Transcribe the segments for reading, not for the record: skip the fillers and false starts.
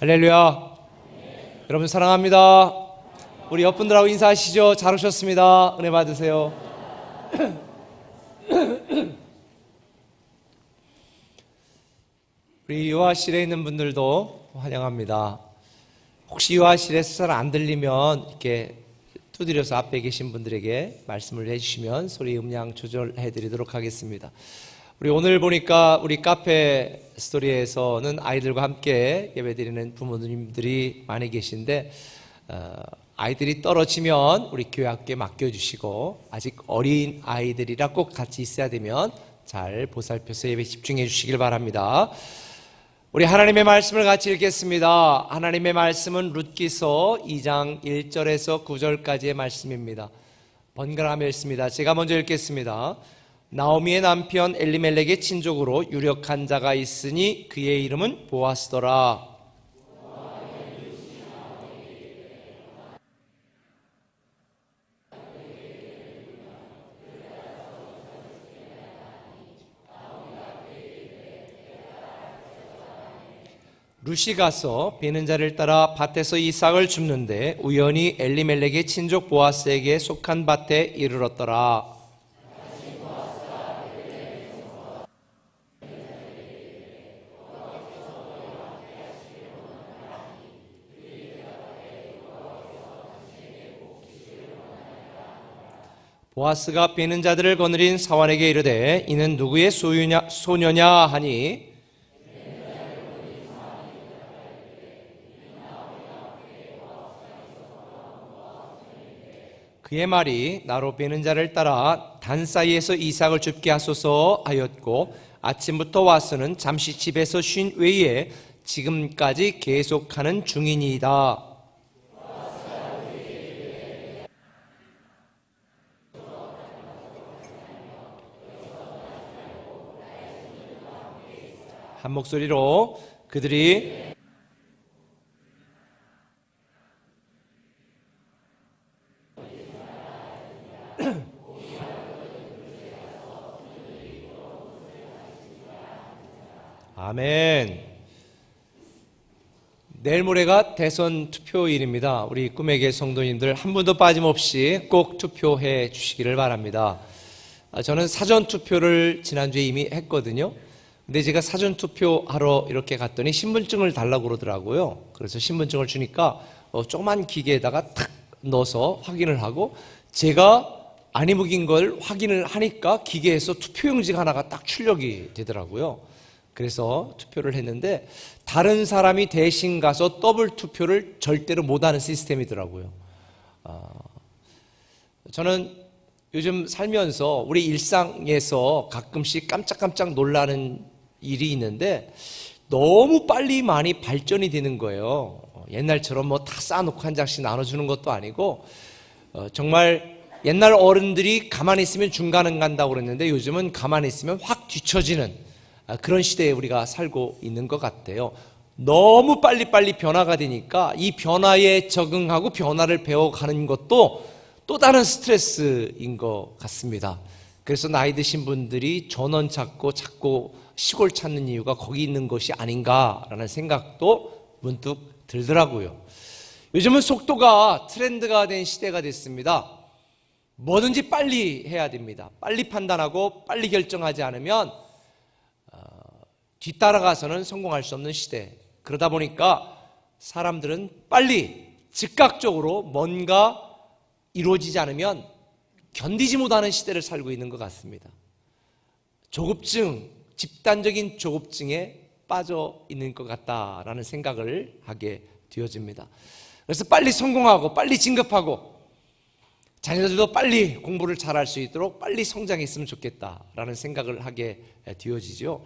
할렐루야. 여러분 사랑합니다. 우리 옆분들하고 인사하시죠. 잘 오셨습니다. 은혜 받으세요. 우리 유아실에 있는 분들도 환영합니다. 혹시 유아실에서 잘 안 들리면 이렇게 두드려서 앞에 계신 분들에게 말씀을 해주시면 소리 음량 조절해 드리도록 하겠습니다. 우리 오늘 보니까 우리 카페 스토리에서는 아이들과 함께 예배드리는 부모님들이 많이 계신데 아이들이 떨어지면 우리 교회 학교에 맡겨주시고 아직 어린 아이들이라 꼭 같이 있어야 되면 잘 보살펴서 예배 집중해 주시길 바랍니다. 우리 하나님의 말씀을 같이 읽겠습니다. 하나님의 말씀은 룻기서 2장 1절에서 9절까지의 말씀입니다. 번갈아가며 읽습니다. 제가 먼저 읽겠습니다. 나오미의 남편 엘리멜렉의 친족으로 유력한 자가 있으니 그의 이름은 보아스더라. 룻이 가서 베는 자를 따라 밭에서 이삭을 줍는데 우연히 엘리멜렉의 친족 보아스에게 속한 밭에 이르렀더라. 보아스가 베는 자들을 거느린 사환에게 이르되 이는 누구의 소녀냐 하니 그의 말이 나로 베는 자를 따라 단 사이에서 이삭을 줍게 하소서 하였고 아침부터 와서는 잠시 집에서 쉰 외에 지금까지 계속하는 중이니이다. 한 목소리로 그들이 아멘. 내일 모레가 대선 투표일입니다. 우리 꿈에게 성도님들 한 분도 빠짐없이 꼭 투표해 주시기를 바랍니다. 저는 사전 투표를 지난주에 이미 했거든요. 근데 제가 사전 투표하러 이렇게 갔더니 신분증을 달라고 그러더라고요. 그래서 신분증을 주니까 조그만 기계에다가 탁 넣어서 확인을 하고 제가 안 이묵인 걸 확인을 하니까 기계에서 투표용지가 하나가 딱 출력이 되더라고요. 그래서 투표를 했는데 다른 사람이 대신 가서 더블 투표를 절대로 못하는 시스템이더라고요. 저는 요즘 살면서 우리 일상에서 가끔씩 깜짝깜짝 놀라는 일이 있는데 너무 빨리 많이 발전이 되는 거예요. 옛날처럼 뭐 다 쌓아놓고 한 장씩 나눠주는 것도 아니고 정말 옛날 어른들이 가만히 있으면 중간은 간다고 그랬는데 요즘은 가만히 있으면 확 뒤처지는 그런 시대에 우리가 살고 있는 것 같아요. 너무 빨리빨리 변화가 되니까 이 변화에 적응하고 변화를 배워가는 것도 또 다른 스트레스인 것 같습니다. 그래서 나이 드신 분들이 전원 찾고 자꾸 시골 찾는 이유가 거기 있는 것이 아닌가라는 생각도 문득 들더라고요. 요즘은 속도가 트렌드가 된 시대가 됐습니다. 뭐든지 빨리 해야 됩니다. 빨리 판단하고 빨리 결정하지 않으면 뒤따라가서는 성공할 수 없는 시대. 그러다 보니까 사람들은 빨리 즉각적으로 뭔가 이루어지지 않으면 견디지 못하는 시대를 살고 있는 것 같습니다. 조급증, 집단적인 조급증에 빠져 있는 것 같다라는 생각을 하게 되어집니다. 그래서 빨리 성공하고 빨리 진급하고 자녀들도 빨리 공부를 잘할 수 있도록 빨리 성장했으면 좋겠다라는 생각을 하게 되어지죠.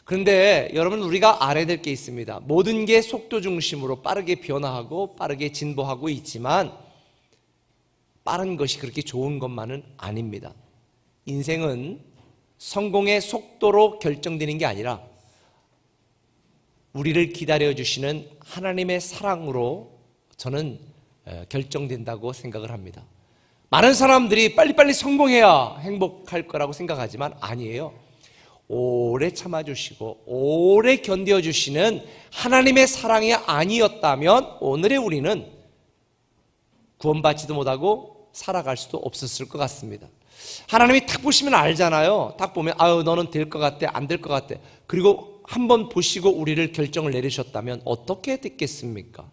그런데 여러분 우리가 알아야 될 게 있습니다. 모든 게 속도 중심으로 빠르게 변화하고 빠르게 진보하고 있지만 빠른 것이 그렇게 좋은 것만은 아닙니다. 인생은 성공의 속도로 결정되는 게 아니라 우리를 기다려주시는 하나님의 사랑으로 저는 결정된다고 생각을 합니다. 많은 사람들이 빨리빨리 성공해야 행복할 거라고 생각하지만 아니에요. 오래 참아주시고 오래 견뎌주시는 하나님의 사랑이 아니었다면 오늘의 우리는 구원받지도 못하고 살아갈 수도 없었을 것 같습니다. 하나님이 딱 보시면 알잖아요. 딱 보면 아유 너는 될 것 같아, 안 될 것 같아. 그리고 한번 보시고 우리를 결정을 내리셨다면 어떻게 됐겠습니까?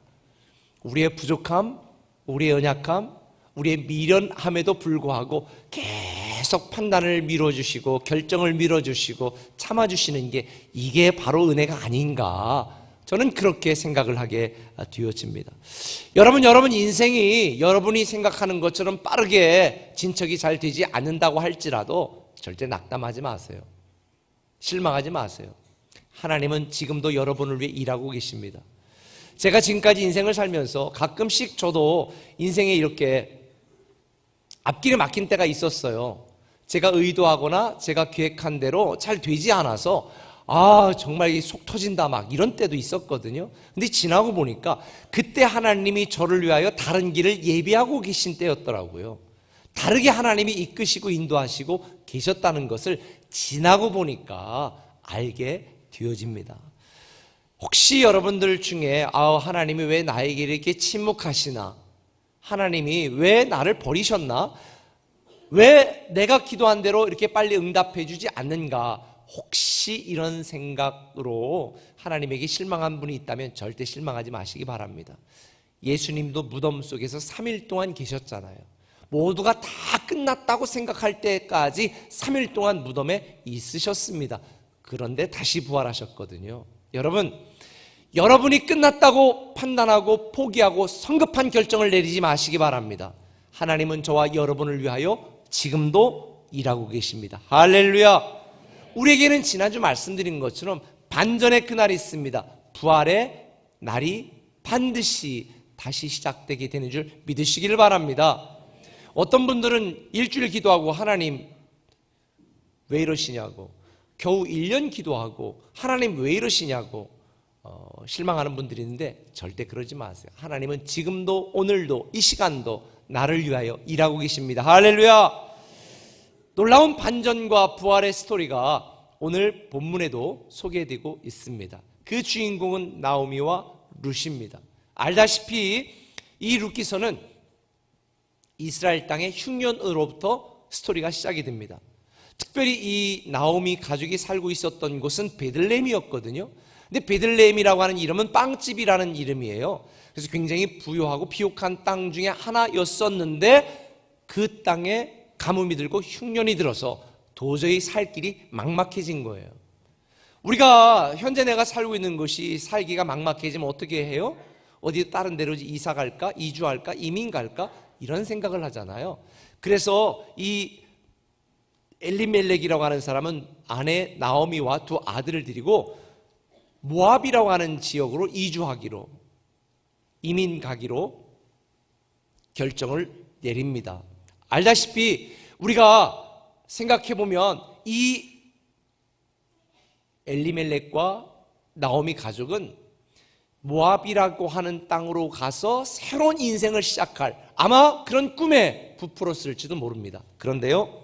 우리의 부족함, 우리의 연약함, 우리의 미련함에도 불구하고 계속 판단을 미뤄주시고 결정을 미뤄주시고 참아주시는 게 이게 바로 은혜가 아닌가, 저는 그렇게 생각을 하게 되어집니다. 여러분 인생이 여러분이 생각하는 것처럼 빠르게 진척이 잘 되지 않는다고 할지라도 절대 낙담하지 마세요. 실망하지 마세요. 하나님은 지금도 여러분을 위해 일하고 계십니다. 제가 지금까지 인생을 살면서 가끔씩 저도 인생에 이렇게 앞길에 막힌 때가 있었어요. 제가 의도하거나 제가 계획한 대로 잘 되지 않아서 정말 속 터진다 막 이런 때도 있었거든요. 근데 지나고 보니까 그때 하나님이 저를 위하여 다른 길을 예비하고 계신 때였더라고요. 다르게 하나님이 이끄시고 인도하시고 계셨다는 것을 지나고 보니까 알게 되어집니다. 혹시 여러분들 중에 하나님이 왜 나에게 이렇게 침묵하시나, 하나님이 왜 나를 버리셨나, 왜 내가 기도한 대로 이렇게 빨리 응답해 주지 않는가, 혹시 이런 생각으로 하나님에게 실망한 분이 있다면 절대 실망하지 마시기 바랍니다. 예수님도 무덤 속에서 3일 동안 계셨잖아요. 모두가 다 끝났다고 생각할 때까지 3일 동안 무덤에 있으셨습니다. 그런데 다시 부활하셨거든요. 여러분이 끝났다고 판단하고 포기하고 성급한 결정을 내리지 마시기 바랍니다. 하나님은 저와 여러분을 위하여 지금도 일하고 계십니다. 할렐루야. 우리에게는 지난주 말씀드린 것처럼 반전의 그날이 있습니다. 부활의 날이 반드시 다시 시작되게 되는 줄 믿으시기를 바랍니다. 어떤 분들은 일주일 기도하고 하나님 왜 이러시냐고, 겨우 1년 기도하고 하나님 왜 이러시냐고 실망하는 분들이 있는데 절대 그러지 마세요. 하나님은 지금도 오늘도 이 시간도 나를 위하여 일하고 계십니다. 할렐루야. 놀라운 반전과 부활의 스토리가 오늘 본문에도 소개되고 있습니다. 그 주인공은 나오미와 룻입니다. 알다시피 이 룻기서는 이스라엘 땅의 흉년으로부터 스토리가 시작이 됩니다. 특별히 이 나오미 가족이 살고 있었던 곳은 베들레헴이었거든요. 근데 베들레헴이라고 하는 이름은 빵집이라는 이름이에요. 그래서 굉장히 부유하고 비옥한 땅 중에 하나였었는데 그 땅에 가뭄이 들고 흉년이 들어서 도저히 살 길이 막막해진 거예요. 우리가 현재 내가 살고 있는 곳이 살기가 막막해지면 어떻게 해요? 어디 다른 데로 이사 갈까? 이주할까? 이민 갈까? 이런 생각을 하잖아요. 그래서 이 엘리멜렉이라고 하는 사람은 아내 나오미와 두 아들을 데리고 모압이라고 하는 지역으로 이주하기로, 이민 가기로 결정을 내립니다. 알다시피 우리가 생각해보면 이 엘리멜렉과 나오미 가족은 모압이라고 하는 땅으로 가서 새로운 인생을 시작할 아마 그런 꿈에 부풀었을지도 모릅니다. 그런데요,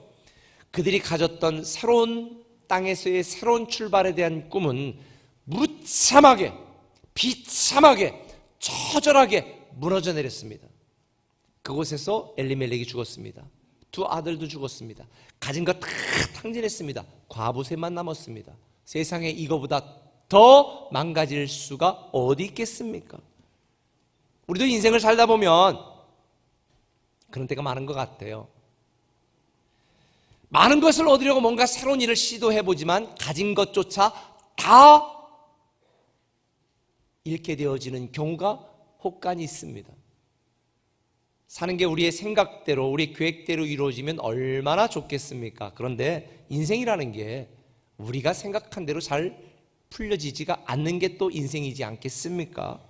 그들이 가졌던 새로운 땅에서의 새로운 출발에 대한 꿈은 무참하게, 비참하게, 처절하게 무너져 내렸습니다. 그곳에서 엘리멜렉이 죽었습니다. 두 아들도 죽었습니다. 가진 거 다 탕진했습니다. 과부세만 남았습니다. 세상에 이거보다 더 망가질 수가 어디 있겠습니까? 우리도 인생을 살다 보면 그런 때가 많은 것 같아요. 많은 것을 얻으려고 뭔가 새로운 일을 시도해보지만 가진 것조차 다 잃게 되어지는 경우가 혹간이 있습니다. 사는 게 우리의 생각대로, 우리 계획대로 이루어지면 얼마나 좋겠습니까? 그런데 인생이라는 게 우리가 생각한 대로 잘 풀려지지가 않는 게 또 인생이지 않겠습니까?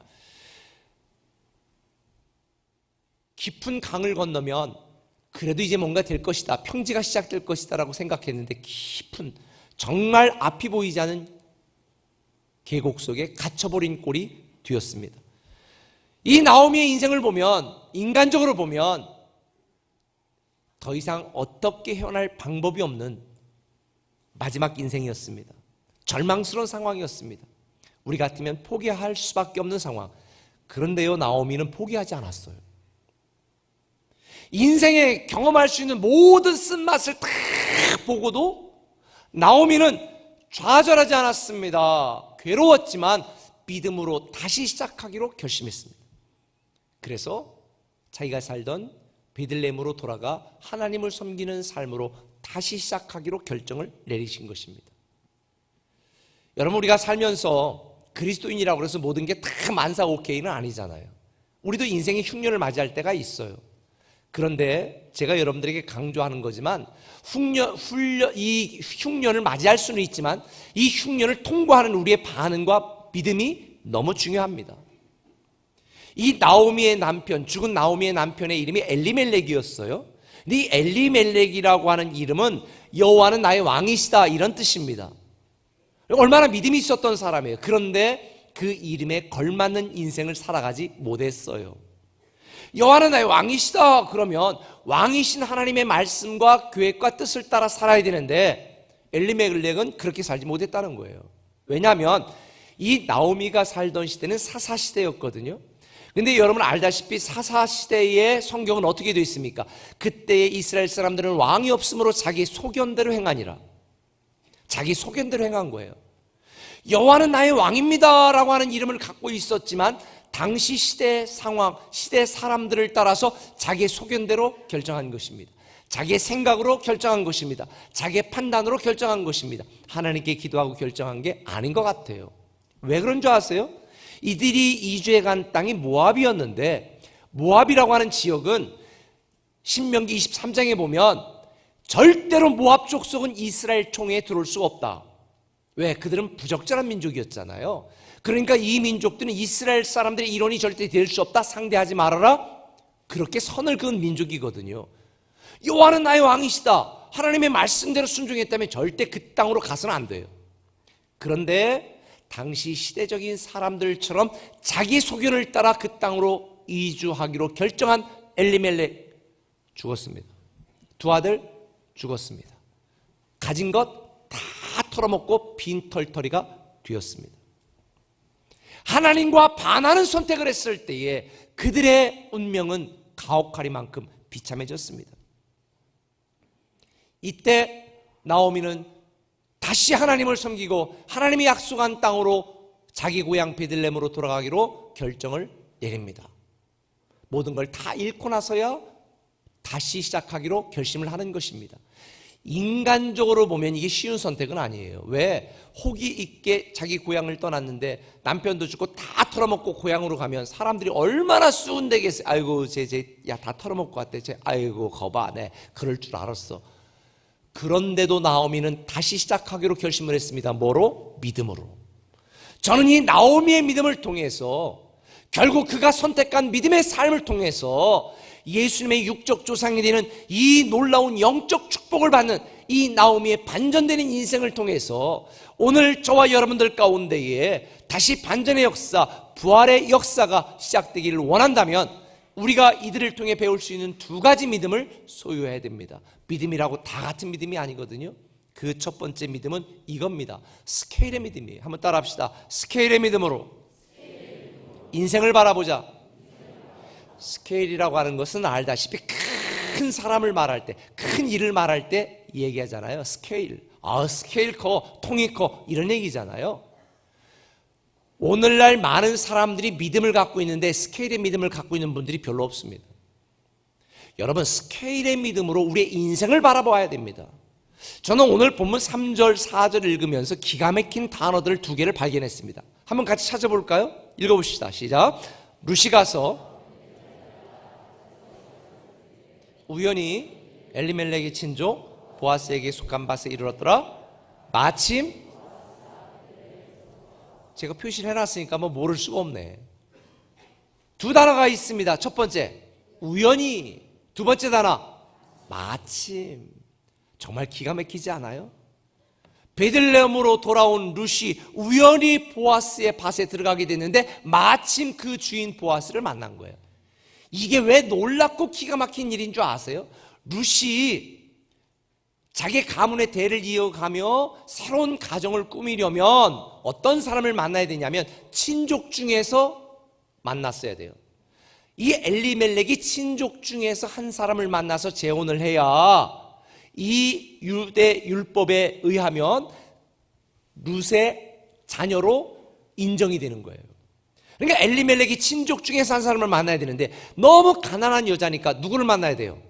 깊은 강을 건너면 그래도 이제 뭔가 될 것이다, 평지가 시작될 것이다 라고 생각했는데 깊은, 정말 앞이 보이지 않은 계곡 속에 갇혀버린 꼴이 되었습니다. 이 나오미의 인생을 보면, 인간적으로 보면 더 이상 어떻게 헤어날 방법이 없는 마지막 인생이었습니다. 절망스러운 상황이었습니다. 우리 같으면 포기할 수밖에 없는 상황. 그런데요, 나오미는 포기하지 않았어요. 인생에 경험할 수 있는 모든 쓴맛을 다 보고도 나오미는 좌절하지 않았습니다. 괴로웠지만 믿음으로 다시 시작하기로 결심했습니다. 그래서 자기가 살던 베들레헴으로 돌아가 하나님을 섬기는 삶으로 다시 시작하기로 결정을 내리신 것입니다. 여러분, 우리가 살면서 그리스도인이라고 해서 모든 게 다 만사 오케이는 아니잖아요. 우리도 인생의 흉년을 맞이할 때가 있어요. 그런데 제가 여러분들에게 강조하는 거지만 이 흉년을 맞이할 수는 있지만 이 흉년을 통과하는 우리의 반응과 믿음이 너무 중요합니다. 이 나오미의 남편, 죽은 나오미의 남편의 이름이 엘리멜렉이었어요. 근데 이 엘리멜렉이라고 하는 이름은 여호와는 나의 왕이시다, 이런 뜻입니다. 얼마나 믿음이 있었던 사람이에요. 그런데 그 이름에 걸맞는 인생을 살아가지 못했어요. 여호와는 나의 왕이시다 그러면 왕이신 하나님의 말씀과 계획과 뜻을 따라 살아야 되는데 엘리멜렉은 그렇게 살지 못했다는 거예요. 왜냐하면 이 나오미가 살던 시대는 사사시대였거든요. 근데 여러분 알다시피 사사시대의 성경은 어떻게 되어 있습니까? 그때의 이스라엘 사람들은 왕이 없으므로 자기 소견대로 행하니라. 자기 소견대로 행한 거예요. 여호와는 나의 왕입니다 라고 하는 이름을 갖고 있었지만 당시 시대 상황, 시대 사람들을 따라서 자기의 소견대로 결정한 것입니다. 자기의 생각으로 결정한 것입니다. 자기의 판단으로 결정한 것입니다. 하나님께 기도하고 결정한 게 아닌 것 같아요. 왜 그런 줄 아세요? 이들이 이주해 간 땅이 모압이었는데 모압이라고 하는 지역은 신명기 23장에 보면 절대로 모압 족속은 이스라엘 총회에 들어올 수가 없다. 왜? 그들은 부적절한 민족이었잖아요. 그러니까 이 민족들은 이스라엘 사람들의 일원이 절대 될 수 없다, 상대하지 말아라, 그렇게 선을 그은 민족이거든요. 여호와는 나의 왕이시다, 하나님의 말씀대로 순종했다면 절대 그 땅으로 가서는 안 돼요. 그런데 당시 시대적인 사람들처럼 자기 소견을 따라 그 땅으로 이주하기로 결정한 엘리멜렉 죽었습니다. 두 아들 죽었습니다. 가진 것 다 털어먹고 빈털터리가 되었습니다. 하나님과 반하는 선택을 했을 때에 그들의 운명은 가혹하리만큼 비참해졌습니다. 이때 나오미는 다시 하나님을 섬기고 하나님이 약속한 땅으로 자기 고향 베들레헴으로 돌아가기로 결정을 내립니다. 모든 걸 다 잃고 나서야 다시 시작하기로 결심을 하는 것입니다. 인간적으로 보면 이게 쉬운 선택은 아니에요. 왜? 호기 있게 자기 고향을 떠났는데 남편도 죽고 다 털어먹고 고향으로 가면 사람들이 얼마나 수군대겠어요. 아이고 야 다 털어먹고 왔대. 아이고 거봐, 네 그럴 줄 알았어. 그런데도 나오미는 다시 시작하기로 결심을 했습니다. 뭐로? 믿음으로. 저는 이 나오미의 믿음을 통해서 결국 그가 선택한 믿음의 삶을 통해서 예수님의 육적 조상이 되는 이 놀라운 영적 축복을 받는 이 나오미의 반전되는 인생을 통해서 오늘 저와 여러분들 가운데에 다시 반전의 역사, 부활의 역사가 시작되기를 원한다면 우리가 이들을 통해 배울 수 있는 두 가지 믿음을 소유해야 됩니다. 믿음이라고 다 같은 믿음이 아니거든요. 그 첫 번째 믿음은 이겁니다. 스케일의 믿음이에요. 한번 따라 합시다. 스케일의 믿음으로 인생을 바라보자. 스케일이라고 하는 것은 알다시피 큰 사람을 말할 때, 큰 일을 말할 때 얘기하잖아요. 스케일. 스케일 커, 통이 커, 이런 얘기잖아요. 오늘날 많은 사람들이 믿음을 갖고 있는데 스케일의 믿음을 갖고 있는 분들이 별로 없습니다. 여러분, 스케일의 믿음으로 우리의 인생을 바라봐야 됩니다. 저는 오늘 본문 3절, 4절 읽으면서 기가 막힌 단어들 두 개를 발견했습니다. 한번 같이 찾아볼까요? 읽어봅시다. 시작. 룻이 가서 우연히 엘리멜렉의 친족 보아스에게 속한 밭에 이르렀더라. 마침 제가 표시를 해놨으니까 뭐 모를 수가 없네. 두 단어가 있습니다. 첫 번째 우연히, 두 번째 단어 마침. 정말 기가 막히지 않아요? 베들레헴으로 돌아온 룻이 우연히 보아스의 밭에 들어가게 됐는데 마침 그 주인 보아스를 만난 거예요. 이게 왜 놀랍고 기가 막힌 일인 줄 아세요? 룻이 자기 가문의 대를 이어가며 새로운 가정을 꾸미려면 어떤 사람을 만나야 되냐면 친족 중에서 만났어야 돼요. 이 엘리멜렉이 친족 중에서 한 사람을 만나서 재혼을 해야 이 유대 율법에 의하면 룻의 자녀로 인정이 되는 거예요. 그러니까 엘리멜렉이 친족 중에서 한 사람을 만나야 되는데 너무 가난한 여자니까 누구를 만나야 돼요?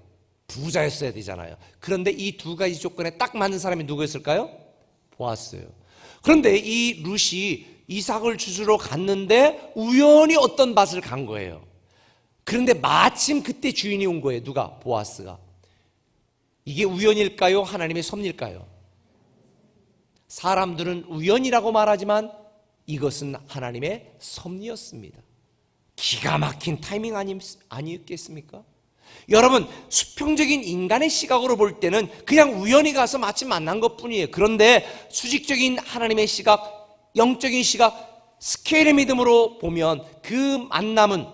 부자였어야 되잖아요. 그런데 이 두 가지 조건에 딱 맞는 사람이 누구였을까요? 보아스예요. 그런데 이 룻이 이삭을 주스러 갔는데 우연히 어떤 밭을 간 거예요. 그런데 마침 그때 주인이 온 거예요. 누가? 보아스가. 이게 우연일까요? 하나님의 섭리일까요? 사람들은 우연이라고 말하지만 이것은 하나님의 섭리였습니다. 기가 막힌 타이밍 아니었겠습니까? 여러분, 수평적인 인간의 시각으로 볼 때는 그냥 우연히 가서 마침 만난 것뿐이에요. 그런데 수직적인 하나님의 시각, 영적인 시각, 스케일의 믿음으로 보면 그 만남은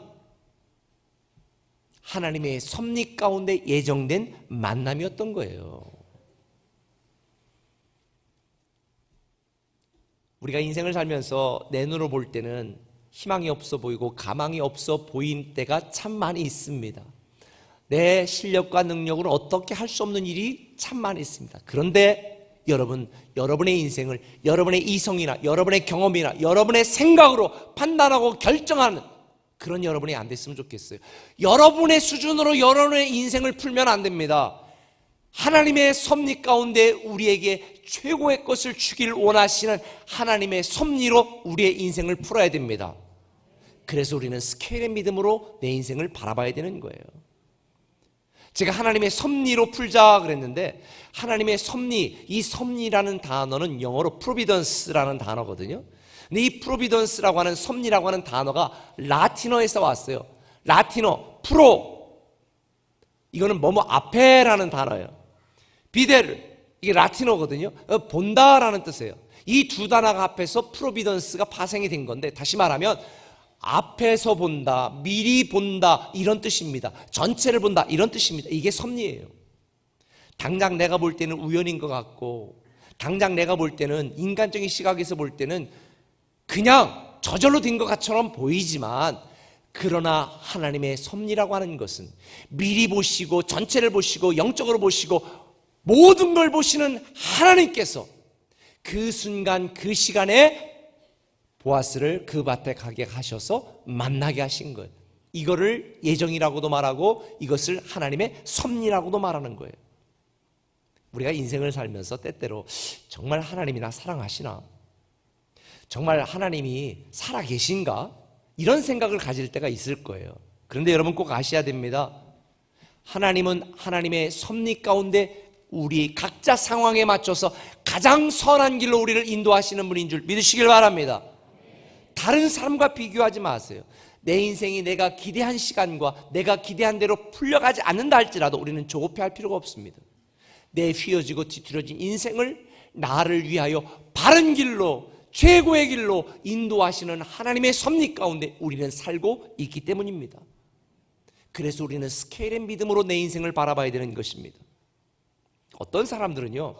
하나님의 섭리 가운데 예정된 만남이었던 거예요. 우리가 인생을 살면서 내 눈으로 볼 때는 희망이 없어 보이고 가망이 없어 보인 때가 참 많이 있습니다. 내 실력과 능력으로 어떻게 할 수 없는 일이 참 많이 있습니다. 그런데 여러분, 여러분의 인생을 여러분의 이성이나 여러분의 경험이나 여러분의 생각으로 판단하고 결정하는 그런 여러분이 안 됐으면 좋겠어요. 여러분의 수준으로 여러분의 인생을 풀면 안 됩니다. 하나님의 섭리 가운데 우리에게 최고의 것을 주길 원하시는 하나님의 섭리로 우리의 인생을 풀어야 됩니다. 그래서 우리는 스케일의 믿음으로 내 인생을 바라봐야 되는 거예요. 제가 하나님의 섭리로 풀자 그랬는데 하나님의 섭리, 이 섭리라는 단어는 영어로 providence라는 단어거든요. 근데 이 providence라고 하는 섭리라고 하는 단어가 라틴어에서 왔어요. 라틴어 프로, 이거는 뭐뭐 앞에라는 단어예요. 비데르, 이게 라틴어거든요. 본다라는 뜻이에요. 이 두 단어가 합해서 프로비던스가 파생이 된 건데, 다시 말하면 앞에서 본다, 미리 본다, 이런 뜻입니다. 전체를 본다, 이런 뜻입니다. 이게 섭리예요. 당장 내가 볼 때는 우연인 것 같고, 당장 내가 볼 때는 인간적인 시각에서 볼 때는 그냥 저절로 된 것처럼 보이지만, 그러나 하나님의 섭리라고 하는 것은 미리 보시고 전체를 보시고 영적으로 보시고 모든 걸 보시는 하나님께서 그 순간 그 시간에 보아스를 그 밭에 가게 하셔서 만나게 하신 거예요. 이거를 예정이라고도 말하고 이것을 하나님의 섭리라고도 말하는 거예요. 우리가 인생을 살면서 때때로 정말 하나님이 나 사랑하시나? 정말 하나님이 살아계신가? 이런 생각을 가질 때가 있을 거예요. 그런데 여러분 꼭 아셔야 됩니다. 하나님은 하나님의 섭리 가운데 우리 각자 상황에 맞춰서 가장 선한 길로 우리를 인도하시는 분인 줄 믿으시길 바랍니다. 다른 사람과 비교하지 마세요. 내 인생이 내가 기대한 시간과 내가 기대한 대로 풀려가지 않는다 할지라도 우리는 조급해할 필요가 없습니다. 내 휘어지고 뒤틀어진 인생을 나를 위하여 바른 길로, 최고의 길로 인도하시는 하나님의 섭리 가운데 우리는 살고 있기 때문입니다. 그래서 우리는 스케일의 믿음으로 내 인생을 바라봐야 되는 것입니다. 어떤 사람들은요,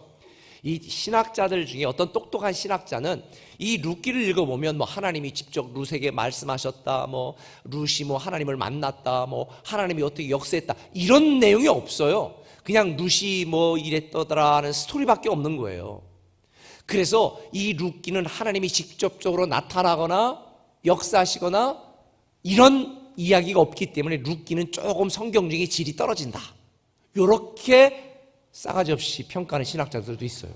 이 신학자들 중에 어떤 똑똑한 신학자는 이 룻기를 읽어보면 뭐 하나님이 직접 룻에게 말씀하셨다, 뭐 룻이 뭐 하나님을 만났다, 뭐 하나님이 어떻게 역사했다, 이런 내용이 없어요. 그냥 룻이 뭐 이랬더라 하는 스토리밖에 없는 거예요. 그래서 이 룻기는 하나님이 직접적으로 나타나거나 역사하시거나 이런 이야기가 없기 때문에 룻기는 조금 성경적인 질이 떨어진다, 이렇게 싸가지 없이 평가하는 신학자들도 있어요.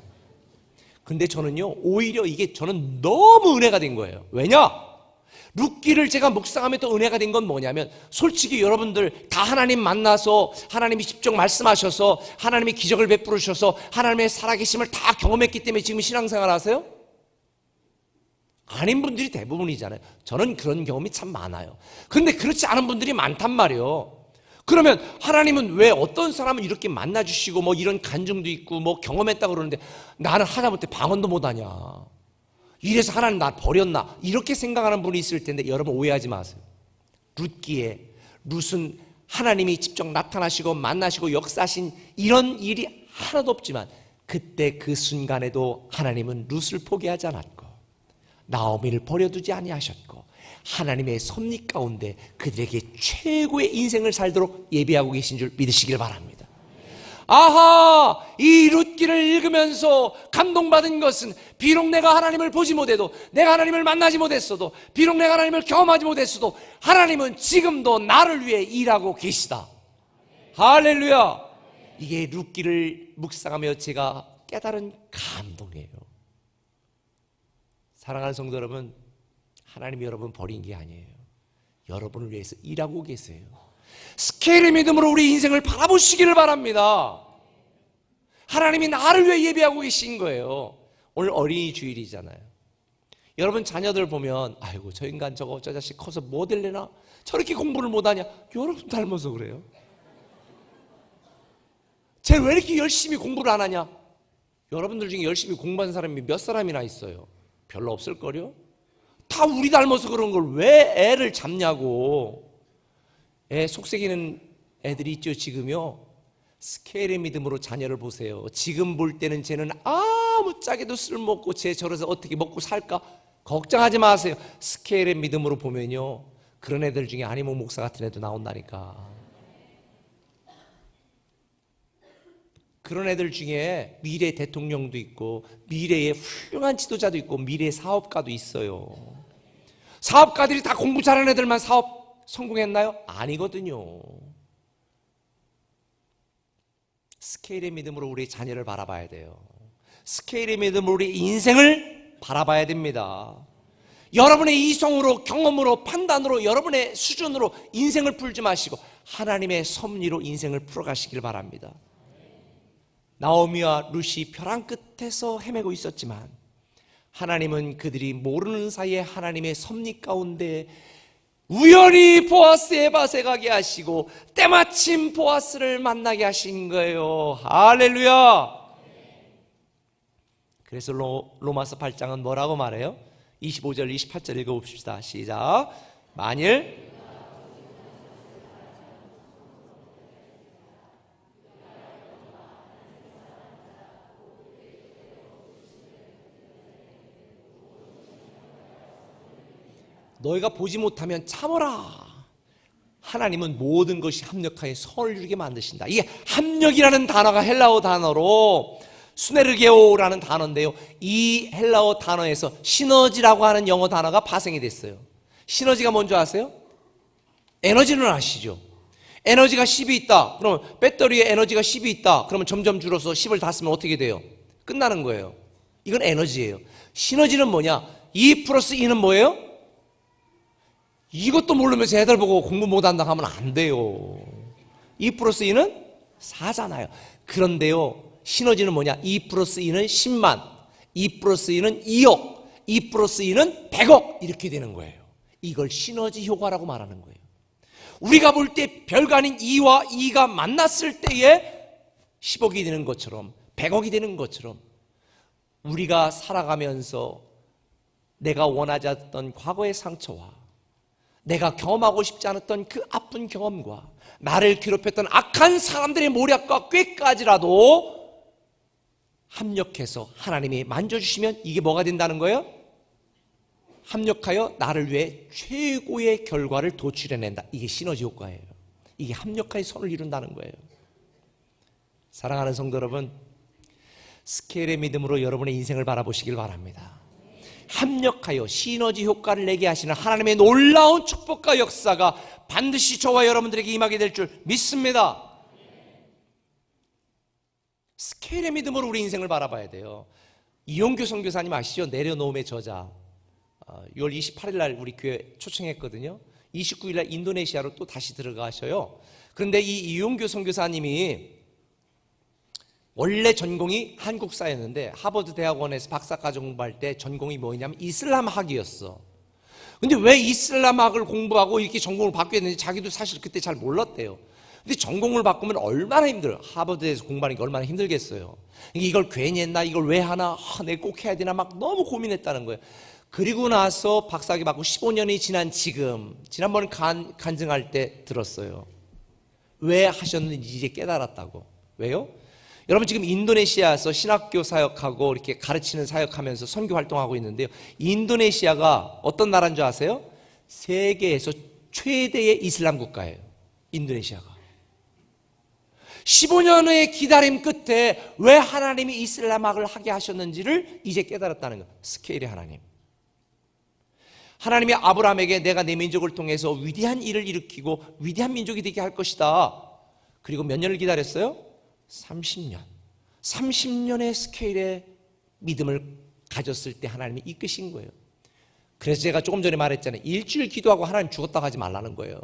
근데 저는요, 오히려 이게 저는 너무 은혜가 된 거예요. 왜냐? 룻기를 제가 묵상하면 또 은혜가 된 건 뭐냐면, 솔직히 여러분들 다 하나님 만나서 하나님이 직접 말씀하셔서 하나님이 기적을 베푸셔서 하나님의 살아계심을 다 경험했기 때문에 지금 신앙생활 하세요? 아닌 분들이 대부분이잖아요. 저는 그런 경험이 참 많아요. 근데 그렇지 않은 분들이 많단 말이에요. 그러면 하나님은 왜 어떤 사람은 이렇게 만나주시고 뭐 이런 간증도 있고 뭐 경험했다고 그러는데 나는 하다못해 방언도 못하냐, 이래서 하나님 나 버렸나, 이렇게 생각하는 분이 있을 텐데, 여러분 오해하지 마세요. 룻은 하나님이 직접 나타나시고 만나시고 역사하신 이런 일이 하나도 없지만 그때 그 순간에도 하나님은 룻을 포기하지 않았고 나오미를 버려두지 아니하셨고 하나님의 섭리 가운데 그들에게 최고의 인생을 살도록 예비하고 계신 줄 믿으시길 바랍니다. 아하, 이 룻기를 읽으면서 감동받은 것은 비록 내가 하나님을 보지 못해도, 내가 하나님을 만나지 못했어도, 비록 내가 하나님을 경험하지 못했어도 하나님은 지금도 나를 위해 일하고 계시다. 할렐루야. 이게 룻기를 묵상하며 제가 깨달은 감동이에요. 사랑하는 성도 여러분, 하나님이 여러분 버린 게 아니에요. 여러분을 위해서 일하고 계세요. 스케일의 믿음으로 우리 인생을 바라보시기를 바랍니다. 하나님이 나를 위해 예배하고 계신 거예요. 오늘 어린이 주일이잖아요. 여러분 자녀들 보면 아이고 저 인간 저 자식 커서 뭐 될래나 저렇게 공부를 못하냐. 여러분 닮아서 그래요. 쟤 왜 이렇게 열심히 공부를 안 하냐. 여러분들 중에 열심히 공부한 사람이 몇 사람이나 있어요. 별로 없을걸요. 다 우리 닮아서 그런 걸 왜 애를 잡냐고. 애 속삭이는 애들이 있죠. 지금요 스케일의 믿음으로 자녀를 보세요. 지금 볼 때는 쟤는 아무짝에도 쓸모없고 쟤 저래서 어떻게 먹고 살까 걱정하지 마세요. 스케일의 믿음으로 보면요 그런 애들 중에 아니모 목사 같은 애도 나온다니까. 그런 애들 중에 미래 대통령도 있고 미래의 훌륭한 지도자도 있고 미래 사업가도 있어요. 사업가들이 다 공부 잘하는 애들만 사업 성공했나요? 아니거든요. 스케일의 믿음으로 우리 자녀를 바라봐야 돼요. 스케일의 믿음으로 우리 인생을 바라봐야 됩니다. 여러분의 이성으로 경험으로 판단으로 여러분의 수준으로 인생을 풀지 마시고 하나님의 섭리로 인생을 풀어가시길 바랍니다. 나오미와 룻이 벼랑 끝에서 헤매고 있었지만 하나님은 그들이 모르는 사이에 하나님의 섭리 가운데 우연히 보아스의 밭에 가게 하시고 때마침 보아스를 만나게 하신 거예요. 할렐루야. 그래서 로마서 8장은 뭐라고 말해요? 25절 28절 읽어봅시다. 시작. 만일 너희가 보지 못하면 참으라. 하나님은 모든 것이 합력하여 선을 이루게 만드신다. 이게 합력이라는 단어가 헬라어 단어로 수네르게오라는 단어인데요 이 헬라어 단어에서 시너지라고 하는 영어 단어가 파생이 됐어요. 시너지가 뭔지 아세요? 에너지는 아시죠? 에너지가 10이 있다 그러면 배터리에 에너지가 10이 있다 그러면 점점 줄어서 10을 다 쓰면 어떻게 돼요? 끝나는 거예요. 이건 에너지예요. 시너지는 뭐냐? 2 플러스 2는 뭐예요? 이것도 모르면서 애들 보고 공부 못한다 하면 안 돼요. 2 플러스 2는 4잖아요. 그런데요 시너지는 뭐냐? 2 플러스 2는 10만 2 플러스 2는 2억 2 플러스 2는 100억 이렇게 되는 거예요. 이걸 시너지 효과라고 말하는 거예요. 우리가 볼 때 별거 아닌 2와 2가 만났을 때에 10억이 되는 것처럼 100억이 되는 것처럼 우리가 살아가면서 내가 원하지 않았던 과거의 상처와 내가 경험하고 싶지 않았던 그 아픈 경험과 나를 괴롭혔던 악한 사람들의 모략과 꾀까지라도 합력해서 하나님이 만져주시면 이게 뭐가 된다는 거예요? 합력하여 나를 위해 최고의 결과를 도출해낸다. 이게 시너지 효과예요. 이게 합력하여 선을 이룬다는 거예요. 사랑하는 성도 여러분, 스케일의 믿음으로 여러분의 인생을 바라보시길 바랍니다. 합력하여 시너지 효과를 내게 하시는 하나님의 놀라운 축복과 역사가 반드시 저와 여러분들에게 임하게 될 줄 믿습니다. 스케일의 믿음으로 우리 인생을 바라봐야 돼요. 이용규 선교사님 아시죠? 내려놓음의 저자 6월 28일 날 우리 교회 초청했거든요. 29일 날 인도네시아로 또 다시 들어가셔요. 그런데 이 이용규 선교사님이 원래 전공이 한국사였는데 하버드 대학원에서 박사과정 공부할 때 전공이 뭐냐면 이슬람학이었어. 근데 왜 이슬람학을 공부하고 이렇게 전공을 바뀌었는지 자기도 사실 그때 잘 몰랐대요. 근데 전공을 바꾸면 얼마나 힘들어요. 하버드에서 공부하는 게 얼마나 힘들겠어요. 이걸 괜히 했나 이걸 왜 하나 내가 꼭 해야 되나 막 너무 고민했다는 거예요. 그리고 나서 박사학위 받고 15년이 지난 지난번 간증할 때 들었어요. 왜 하셨는지 이제 깨달았다고. 왜요? 여러분 지금 인도네시아에서 신학교 사역하고 이렇게 가르치는 사역하면서 선교 활동하고 있는데요. 인도네시아가 어떤 나라인 줄 아세요? 세계에서 최대의 이슬람 국가예요. 인도네시아가. 15년의 기다림 끝에 왜 하나님이 이슬람학을 하게 하셨는지를 이제 깨달았다는 거예요. 스케일의 하나님. 하나님이 아브라함에게 내가 내 민족을 통해서 위대한 일을 일으키고 위대한 민족이 되게 할 것이다. 그리고 몇 년을 기다렸어요? 30년. 30년의 스케일의 믿음을 가졌을 때 하나님이 이끄신 거예요. 그래서 제가 조금 전에 말했잖아요. 일주일 기도하고 하나님 죽었다고 하지 말라는 거예요.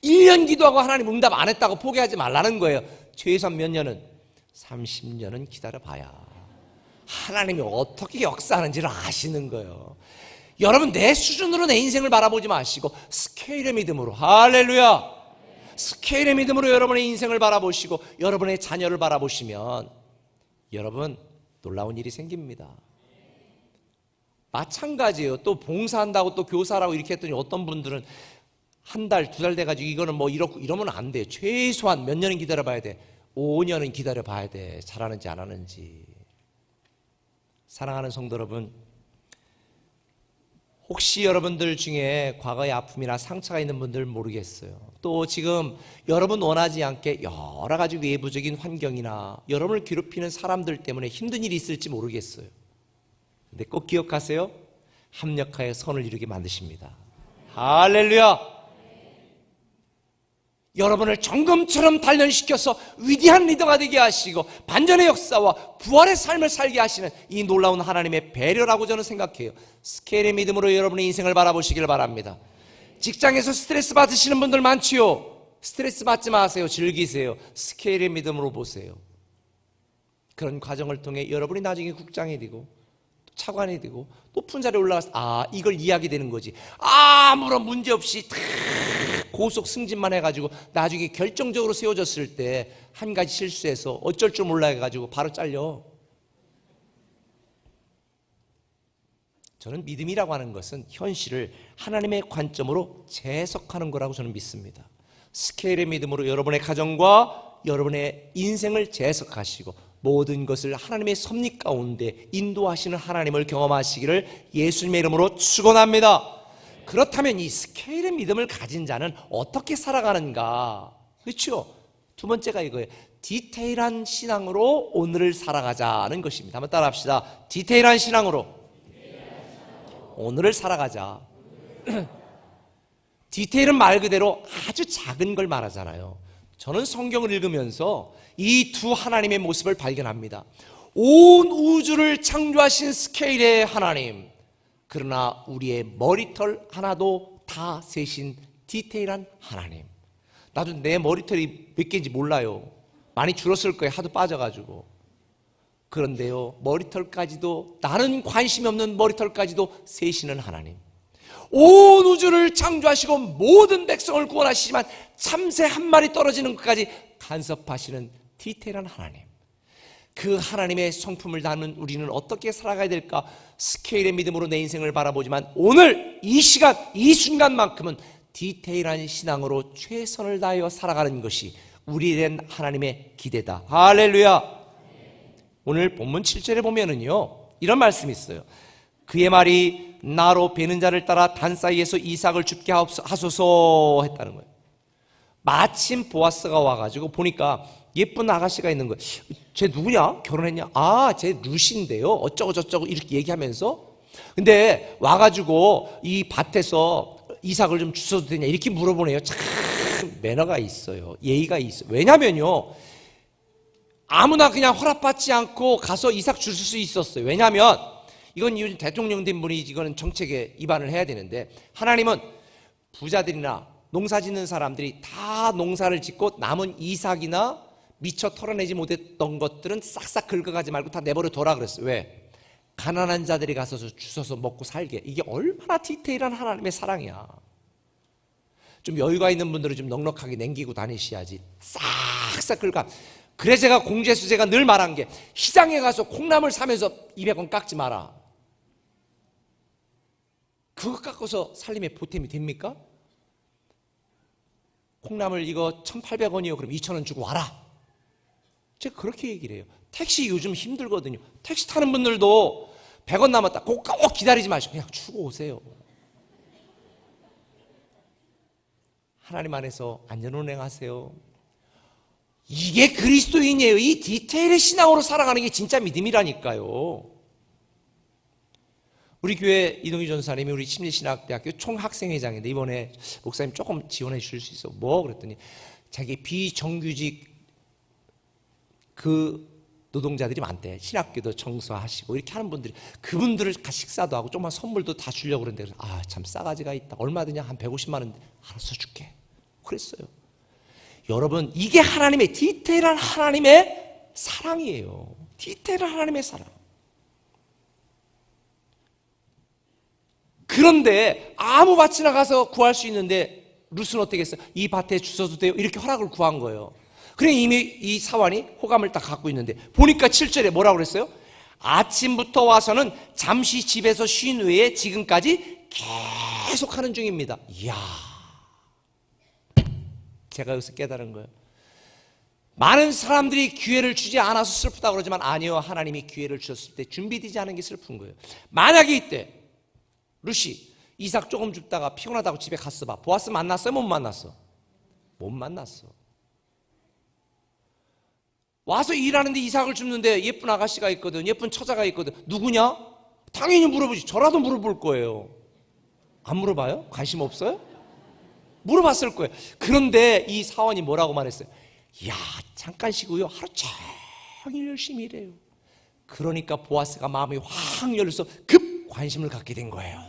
1년 기도하고 하나님 응답 안 했다고 포기하지 말라는 거예요. 최소한 몇 년은? 30년은 기다려봐야 하나님이 어떻게 역사하는지를 아시는 거예요. 여러분 내 수준으로 내 인생을 바라보지 마시고 스케일의 믿음으로, 할렐루야, 스케일의 믿음으로 여러분의 인생을 바라보시고 여러분의 자녀를 바라보시면 여러분 놀라운 일이 생깁니다. 마찬가지예요. 또 봉사한다고 또 교사라고 이렇게 했더니 어떤 분들은 한 달, 두 달 돼가지고 이거는 뭐 이러면 안 돼. 최소한 몇 년은 기다려봐야 돼. 5년은 기다려봐야 돼. 잘하는지 안 하는지. 사랑하는 성도 여러분, 혹시 여러분들 중에 과거의 아픔이나 상처가 있는 분들 모르겠어요. 또 지금 여러분 원하지 않게 여러 가지 외부적인 환경이나 여러분을 괴롭히는 사람들 때문에 힘든 일이 있을지 모르겠어요. 근데 꼭 기억하세요. 합력하여 선을 이루게 만드십니다. 할렐루야. 여러분을 정금처럼 단련시켜서 위대한 리더가 되게 하시고 반전의 역사와 부활의 삶을 살게 하시는 이 놀라운 하나님의 배려라고 저는 생각해요. 스케일의 믿음으로 여러분의 인생을 바라보시길 바랍니다. 직장에서 스트레스 받으시는 분들 많지요. 스트레스 받지 마세요. 즐기세요. 스케일의 믿음으로 보세요. 그런 과정을 통해 여러분이 나중에 국장이 되고 차관이 되고 높은 자리에 올라가서 이걸 이야기 되는 거지. 아무런 문제 없이 다 고속 승진만 해가지고 나중에 결정적으로 세워졌을 때 한 가지 실수해서 어쩔 줄 몰라 해가지고 바로 잘려. 저는 믿음이라고 하는 것은 현실을 하나님의 관점으로 재해석하는 거라고 저는 믿습니다. 스케일의 믿음으로 여러분의 가정과 여러분의 인생을 재해석하시고 모든 것을 하나님의 섭리 가운데 인도하시는 하나님을 경험하시기를 예수님의 이름으로 축원합니다. 그렇다면 이 스케일의 믿음을 가진 자는 어떻게 살아가는가? 그렇죠? 두 번째가 이거예요. 디테일한 신앙으로 오늘을 살아가자는 것입니다. 한번 따라 합시다. 디테일한 신앙으로 오늘을 살아가자. 디테일은 말 그대로 아주 작은 걸 말하잖아요. 저는 성경을 읽으면서 이 두 하나님의 모습을 발견합니다. 온 우주를 창조하신 스케일의 하나님, 그러나 우리의 머리털 하나도 다 세신 디테일한 하나님. 나도 내 머리털이 몇 개인지 몰라요. 많이 줄었을 거예요. 하도 빠져가지고. 그런데요, 머리털까지도, 나는 관심이 없는 머리털까지도 세시는 하나님, 온 우주를 창조하시고 모든 백성을 구원하시지만 참새 한 마리 떨어지는 것까지 간섭하시는 디테일한 하나님, 그 하나님의 성품을 담은 우리는 어떻게 살아가야 될까? 스케일의 믿음으로 내 인생을 바라보지만 오늘 이 시간 이 순간만큼은 디테일한 신앙으로 최선을 다하여 살아가는 것이 우리에 대한 하나님의 기대다. 할렐루야. 오늘 본문 7절에 보면은요, 이런 말씀이 있어요. 그의 말이 나로 베는 자를 따라 단 사이에서 이삭을 죽게 하소서 했다는 거예요. 마침 보아스가 와가지고 보니까 예쁜 아가씨가 있는 거예요. 쟤 누구냐? 결혼했냐? 쟤 루시인데요. 어쩌고 저쩌고 이렇게 얘기하면서, 근데 와가지고 이 밭에서 이삭을 좀 주셔도 되냐 이렇게 물어보네요. 참 매너가 있어요. 예의가 있어요. 왜냐면요, 아무나 그냥 허락받지 않고 가서 이삭 줄 수 있었어요. 왜냐하면 이건 요즘 대통령 된 분이 이거는 정책에 위반을 해야 되는데, 하나님은 부자들이나 농사 짓는 사람들이 다 농사를 짓고 남은 이삭이나 미처 털어내지 못했던 것들은 싹싹 긁어가지 말고 다 내버려 둬라 그랬어요. 왜? 가난한 자들이 가서 주워서 먹고 살게. 이게 얼마나 디테일한 하나님의 사랑이야. 좀 여유가 있는 분들은 좀 넉넉하게 남기고 다니셔야지. 싹싹 긁어. 그래 제가 공제수 제가 늘 말한 게, 시장에 가서 콩나물 사면서 200원 깎지 마라. 그거 깎아서 살림에 보탬이 됩니까? 콩나물 이거 1,800원이요. 그럼 2,000원 주고 와라. 제가 그렇게 얘기를 해요. 택시 요즘 힘들거든요. 택시 타는 분들도 100원 남았다. 꼭 기다리지 마시고 그냥 주고 오세요. 하나님 안에서 안전운행하세요. 이게 그리스도인이에요. 이 디테일의 신앙으로 살아가는 게 진짜 믿음이라니까요. 우리 교회 이동희 전사님이 우리 심리신학대학교 총학생회장인데 이번에 목사님 조금 지원해 주실 수 있어? 뭐? 그랬더니 자기 비정규직 그 노동자들이 많대. 신학교도 청소하시고 이렇게 하는 분들이, 그분들을 식사도 하고 조금만 선물도 다 주려고 그러는데, 아, 참 싸가지가 있다. 얼마 드냐? 한 150만 원. 알아서 줄게. 그랬어요. 여러분, 이게 하나님의 디테일한 하나님의 사랑이에요. 디테일한 하나님의 사랑. 그런데 아무 밭이나 가서 구할 수 있는데 룻은 어떻게 했어요? 이 밭에 주셔도 돼요? 이렇게 허락을 구한 거예요. 그래 이미 이 사환이 호감을 딱 갖고 있는데 보니까 7절에 뭐라고 그랬어요? 아침부터 와서는 잠시 집에서 쉰 후에 지금까지 계속 하는 중입니다. 이야, 제가 여기서 깨달은 거예요. 많은 사람들이 기회를 주지 않아서 슬프다고 그러지만 아니요, 하나님이 기회를 주셨을 때 준비되지 않은 게 슬픈 거예요. 만약에 이때 룻이 이삭 조금 줍다가 피곤하다고 집에 갔어 봐. 보아스 만났어요? 못 만났어? 못 만났어. 와서 일하는데 이삭을 줍는데 예쁜 아가씨가 있거든, 예쁜 처자가 있거든. 누구냐? 당연히 물어보지. 저라도 물어볼 거예요. 안 물어봐요? 관심 없어요? 물어봤을 거예요. 그런데 이 사원이 뭐라고 말했어요? 야, 잠깐 쉬고요, 하루 종일 열심히 일해요. 그러니까 보아스가 마음이 확 열려서 급 관심을 갖게 된 거예요.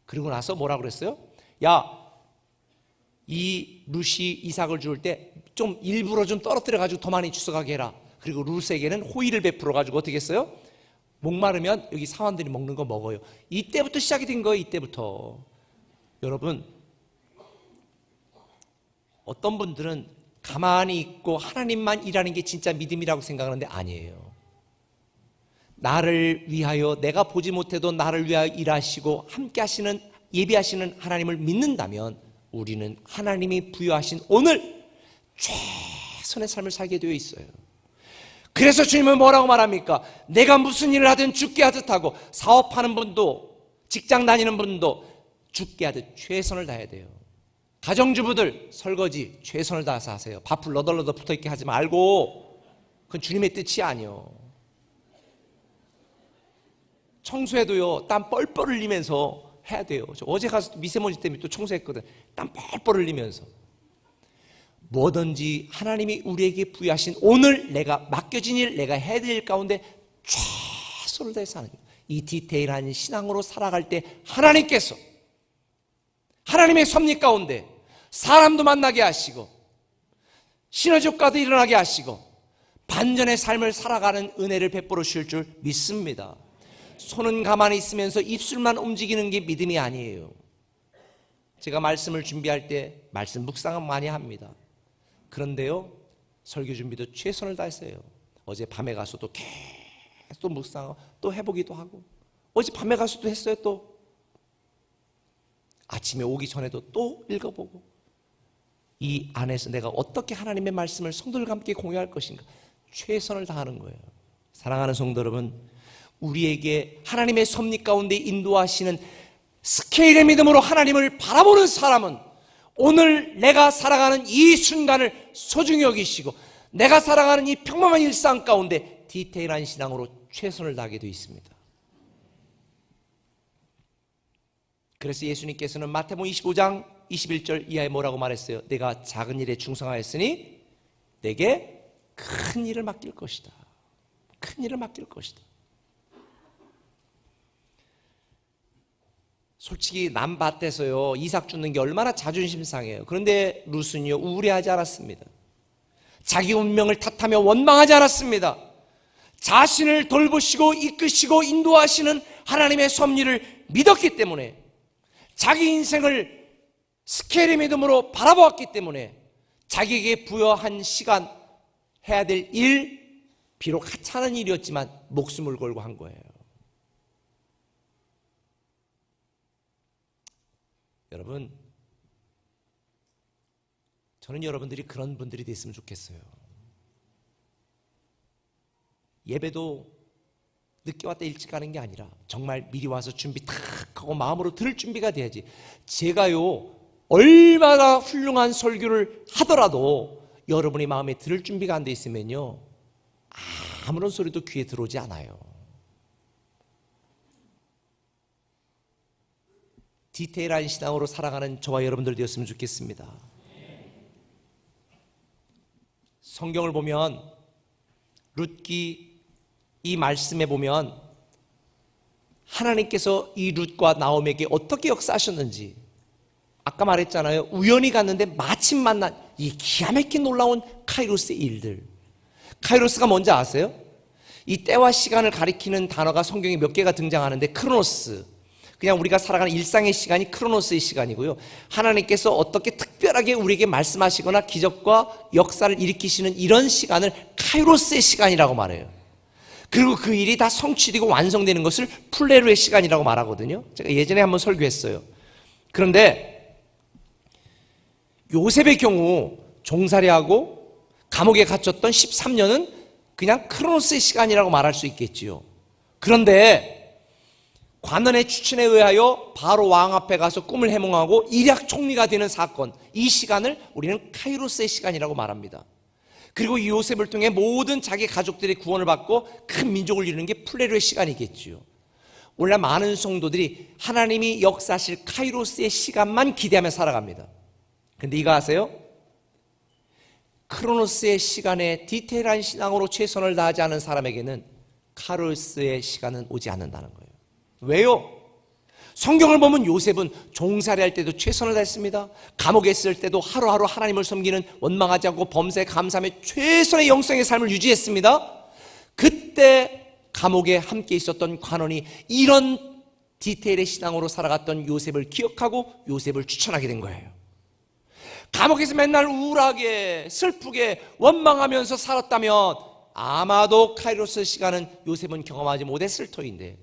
그리고 나서 뭐라고 그랬어요? 야, 이 룻이 이삭을 줄 때 좀 일부러 좀 떨어뜨려 가지고 더 많이 주워가게 해라. 그리고 룻에게는 호의를 베풀어 가지고 어떻게 했어요? 목마르면 여기 사원들이 먹는 거 먹어요. 이때부터 시작이 된 거예요. 이때부터. 여러분, 어떤 분들은 가만히 있고 하나님만 일하는 게 진짜 믿음이라고 생각하는데 아니에요. 나를 위하여, 내가 보지 못해도 나를 위하여 일하시고 함께 하시는, 예비하시는 하나님을 믿는다면 우리는 하나님이 부여하신 오늘 최선의 삶을 살게 되어 있어요. 그래서 주님은 뭐라고 말합니까? 내가 무슨 일을 하든 죽게 하듯 하고, 사업하는 분도 직장 다니는 분도 죽게 하듯 최선을 다해야 돼요. 가정주부들 설거지 최선을 다해서 하세요. 밥풀 너덜너덜 붙어있게 하지 말고, 그건 주님의 뜻이 아니요. 청소해도요, 땀 뻘뻘 흘리면서 해야 돼요. 저 어제 가서 미세먼지 때문에 또 청소했거든. 땀 뻘뻘 흘리면서. 뭐든지 하나님이 우리에게 부여하신 오늘 내가 맡겨진 일, 내가 해야 될 일 가운데 최선을 다해서 하는 거예요. 이 디테일한 신앙으로 살아갈 때 하나님께서 하나님의 섭리 가운데 사람도 만나게 하시고 시너지효과도 일어나게 하시고 반전의 삶을 살아가는 은혜를 베풀어 주실 줄 믿습니다. 손은 가만히 있으면서 입술만 움직이는 게 믿음이 아니에요. 제가 말씀을 준비할 때 말씀 묵상은 많이 합니다. 그런데요, 설교 준비도 최선을 다했어요. 어제 밤에 가서도 계속 묵상하고 또 해보기도 하고, 어제 밤에 가서도 했어요. 또 아침에 오기 전에도 또 읽어보고, 이 안에서 내가 어떻게 하나님의 말씀을 성도들과 함께 공유할 것인가 최선을 다하는 거예요. 사랑하는 성도 여러분, 우리에게 하나님의 섭리 가운데 인도하시는 스케일의 믿음으로 하나님을 바라보는 사람은 오늘 내가 살아가는 이 순간을 소중히 여기시고 내가 살아가는 이 평범한 일상 가운데 디테일한 신앙으로 최선을 다하게 되어 있습니다. 그래서 예수님께서는 마태복음 25장 21절 이하에 뭐라고 말했어요? 내가 작은 일에 충성하였으니 내게 큰 일을 맡길 것이다. 큰 일을 맡길 것이다. 솔직히 남밭에서요, 이삭 주는 게 얼마나 자존심 상해요. 그런데 룻은요, 우울해하지 않았습니다. 자기 운명을 탓하며 원망하지 않았습니다. 자신을 돌보시고 이끄시고 인도하시는 하나님의 섭리를 믿었기 때문에, 자기 인생을 스케일의 믿음으로 바라보았기 때문에 자기에게 부여한 시간, 해야 될 일, 비록 하찮은 일이었지만 목숨을 걸고 한 거예요. 여러분, 저는 여러분들이 그런 분들이 됐으면 좋겠어요. 예배도 늦게 왔다 일찍 가는 게 아니라 정말 미리 와서 준비 탁 하고 마음으로 들을 준비가 돼야지. 제가요 얼마나 훌륭한 설교를 하더라도 여러분의 마음에 들을 준비가 안 돼 있으면요 아무런 소리도 귀에 들어오지 않아요. 디테일한 신앙으로 살아가는 저와 여러분들 되었으면 좋겠습니다. 성경을 보면 룻기 이 말씀에 보면 하나님께서 이 룻과 나오미에게 어떻게 역사하셨는지, 아까 말했잖아요. 우연히 갔는데 마침 만난 이 기가 막힌 놀라운 카이로스의 일들. 카이로스가 뭔지 아세요? 이 때와 시간을 가리키는 단어가 성경에 몇 개가 등장하는데, 크로노스, 그냥 우리가 살아가는 일상의 시간이 크로노스의 시간이고요, 하나님께서 어떻게 특별하게 우리에게 말씀하시거나 기적과 역사를 일으키시는 이런 시간을 카이로스의 시간이라고 말해요. 그리고 그 일이 다 성취되고 완성되는 것을 플레루의 시간이라고 말하거든요. 제가 예전에 한번 설교했어요. 그런데 요셉의 경우 종살이하고 감옥에 갇혔던 13년은 그냥 크로노스의 시간이라고 말할 수 있겠지요. 그런데 관원의 추천에 의하여 바로 왕 앞에 가서 꿈을 해몽하고 일약 총리가 되는 사건, 이 시간을 우리는 카이로스의 시간이라고 말합니다. 그리고 이 요셉을 통해 모든 자기 가족들의 구원을 받고 큰 민족을 이루는 게 플레루의 시간이겠지요. 오늘날 많은 성도들이 하나님이 역사하실 카이로스의 시간만 기대하며 살아갑니다. 근데 이거 아세요? 크로노스의 시간에 디테일한 신앙으로 최선을 다하지 않은 사람에게는 카이로스의 시간은 오지 않는다는 거예요. 왜요? 성경을 보면 요셉은 종살이할 때도 최선을 다했습니다. 감옥에 있을 때도 하루하루 하나님을 섬기는, 원망하지 않고 범사에 감사하며 최선의 영성의 삶을 유지했습니다. 그때 감옥에 함께 있었던 관원이 이런 디테일의 신앙으로 살아갔던 요셉을 기억하고 요셉을 추천하게 된 거예요. 감옥에서 맨날 우울하게 슬프게 원망하면서 살았다면 아마도 카이로스 시간은 요셉은 경험하지 못했을 터인데,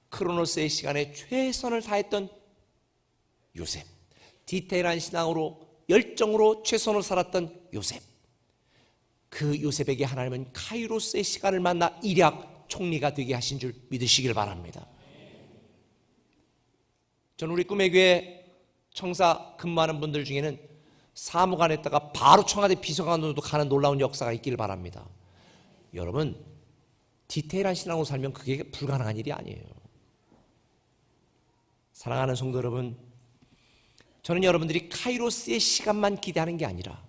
크로노스의 시간에 최선을 다했던 요셉, 디테일한 신앙으로 열정으로 최선을 살았던 요셉, 그 요셉에게 하나님은 카이로스의 시간을 만나 일약 총리가 되게 하신 줄 믿으시길 바랍니다. 저는 우리 꿈의 교회 청사 근무하는 분들 중에는 사무관 했다가 바로 청와대 비서관으로도 가는 놀라운 역사가 있기를 바랍니다. 여러분, 디테일한 신앙으로 살면 그게 불가능한 일이 아니에요. 사랑하는 성도 여러분, 저는 여러분들이 카이로스의 시간만 기대하는 게 아니라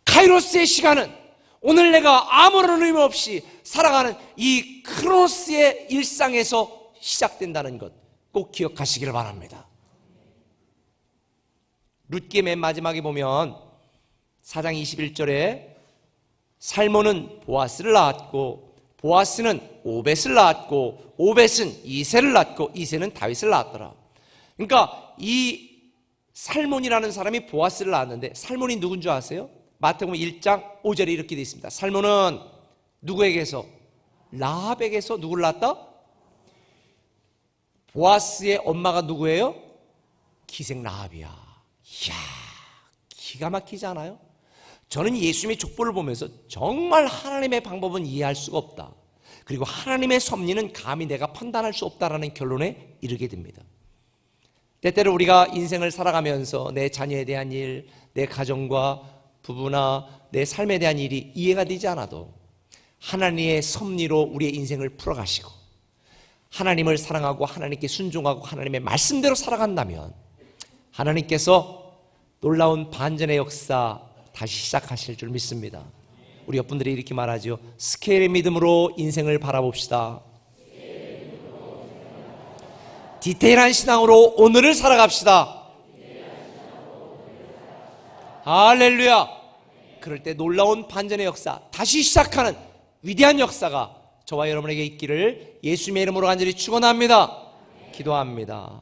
카이로스의 시간은 오늘 내가 아무런 의미 없이 살아가는 이 크로노스의 일상에서 시작된다는 것 꼭 기억하시기를 바랍니다. 룻기의 맨 마지막에 보면 4장 21절에 살몬은 보아스를 낳았고 보아스는 오벳을 낳았고 오벳은 이새를 낳았고 이새는 다윗을 낳았더라. 그러니까 이 살몬이라는 사람이 보아스를 낳았는데, 살몬이 누군 줄 아세요? 마태복음 1장 5절에 이렇게 되어 있습니다. 살몬은 누구에게서? 라합에게서 누구를 낳았다? 보아스의 엄마가 누구예요? 기생 라합이야. 이야, 기가 막히지 않아요? 저는 예수님의 족보를 보면서 정말 하나님의 방법은 이해할 수가 없다, 그리고 하나님의 섭리는 감히 내가 판단할 수 없다라는 결론에 이르게 됩니다. 때때로 우리가 인생을 살아가면서 내 자녀에 대한 일, 내 가정과 부부나 내 삶에 대한 일이 이해가 되지 않아도 하나님의 섭리로 우리의 인생을 풀어가시고 하나님을 사랑하고 하나님께 순종하고 하나님의 말씀대로 살아간다면 하나님께서 놀라운 반전의 역사 다시 시작하실 줄 믿습니다. 우리 옆분들이 이렇게 말하죠. 스케일의 믿음으로 인생을 바라봅시다. 디테일한 신앙으로 오늘을 살아갑시다. 할렐루야. 그럴 때 놀라운 반전의 역사, 다시 시작하는 위대한 역사가 저와 여러분에게 있기를 예수님의 이름으로 간절히 축원합니다. 기도합니다.